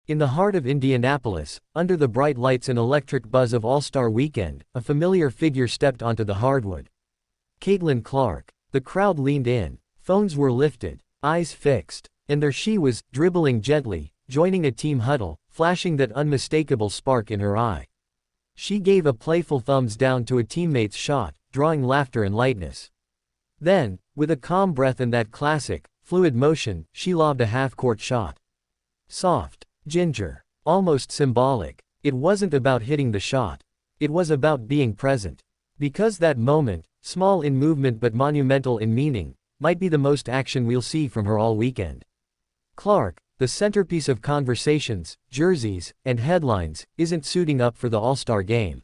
In the heart of Indianapolis, under the bright lights and electric buzz of All-Star Weekend, a familiar figure stepped onto the hardwood. Caitlin Clark. The crowd leaned in, phones were lifted, eyes fixed, and there she was, dribbling gently, joining a team huddle, flashing that unmistakable spark in her eye. She gave a playful thumbs down to a teammate's shot, drawing laughter and lightness. Then, with a calm breath and that classic, fluid motion, she lobbed a half-court shot. Soft, ginger, almost symbolic. It wasn't about hitting the shot. It was about being present. Because that moment, small in movement but monumental in meaning, might be the most action we'll see from her all weekend. Clark, the centerpiece of conversations, jerseys, and headlines, isn't suiting up for the All-Star game.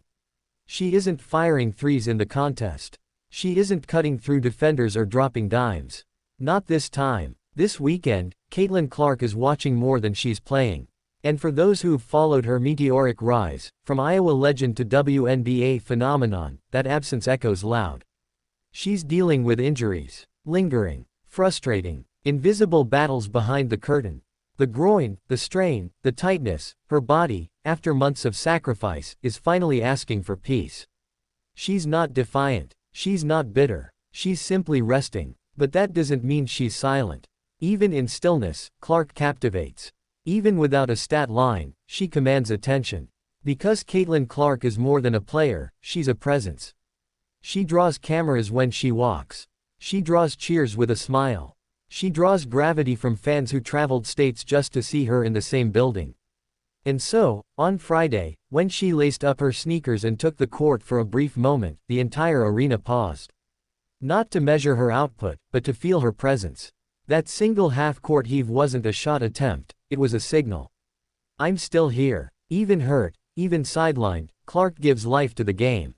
She isn't firing threes in the contest. She isn't cutting through defenders or dropping dimes. Not this time. This weekend, Caitlin Clark is watching more than she's playing. And for those who've followed her meteoric rise, from Iowa legend to WNBA phenomenon, that absence echoes loud. She's dealing with injuries. Lingering. Frustrating. Invisible battles behind the curtain. The groin, the strain, the tightness, her body, after months of sacrifice, is finally asking for peace. She's not defiant. She's not bitter. She's simply resting. But that doesn't mean she's silent. Even in stillness, Clark captivates. Even without a stat line, she commands attention. Because Caitlin Clark is more than a player, she's a presence. She draws cameras when she walks. She draws cheers with a smile. She draws gravity from fans who traveled states just to see her in the same building. And so, on Friday, when she laced up her sneakers and took the court for a brief moment, the entire arena paused. Not to measure her output, but to feel her presence. That single half-court heave wasn't a shot attempt, it was a signal. I'm still here. Even hurt, even sidelined, Clark gives life to the game.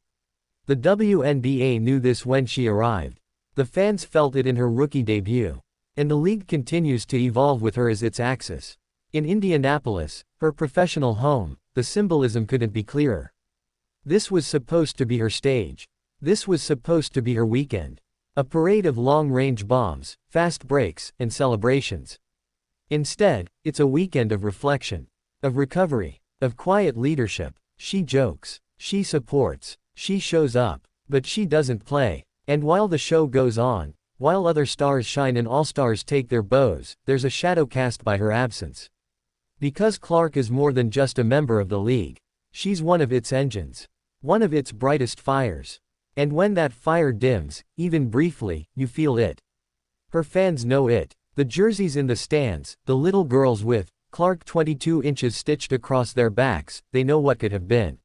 The WNBA knew this when she arrived. The fans felt it in her rookie debut. And the league continues to evolve with her as its axis. In Indianapolis, her professional home, the symbolism couldn't be clearer. This was supposed to be her stage. This was supposed to be her weekend. A parade of long-range bombs, fast breaks, and celebrations. Instead, it's a weekend of reflection, of recovery, of quiet leadership. She jokes, she supports, she shows up, but she doesn't play. And while the show goes on, while other stars shine and all-stars take their bows, there's a shadow cast by her absence. Because Clark is more than just a member of the league. She's one of its engines. One of its brightest fires. And when that fire dims, even briefly, you feel it. Her fans know it. The jerseys in the stands, the little girls with Clark 22 inches stitched across their backs, they know what could have been.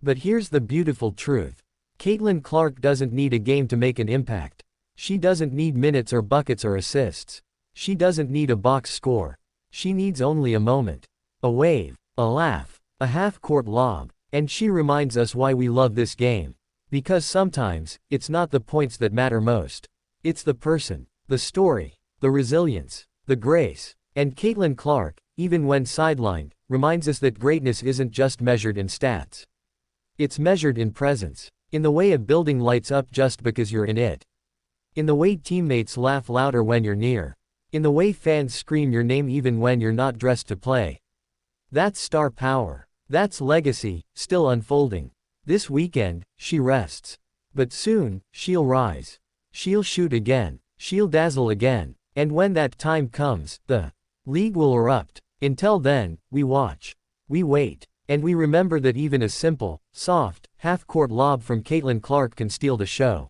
But here's the beautiful truth. Caitlin Clark doesn't need a game to make an impact. She doesn't need minutes or buckets or assists. She doesn't need a box score. She needs only a moment. A wave, a laugh, a half-court lob. And she reminds us why we love this game. Because sometimes, it's not the points that matter most. It's the person, the story, the resilience, the grace. And Caitlin Clark, even when sidelined, reminds us that greatness isn't just measured in stats. It's measured in presence. In the way a building lights up just because you're in it. In the way teammates laugh louder when you're near. In the way fans scream your name even when you're not dressed to play. That's star power. That's legacy, still unfolding. This weekend, she rests. But soon, she'll rise. She'll shoot again. She'll dazzle again. And when that time comes, the league will erupt. Until then, we watch. We wait. And we remember that even a simple, soft, half-court lob from Caitlin Clark can steal the show.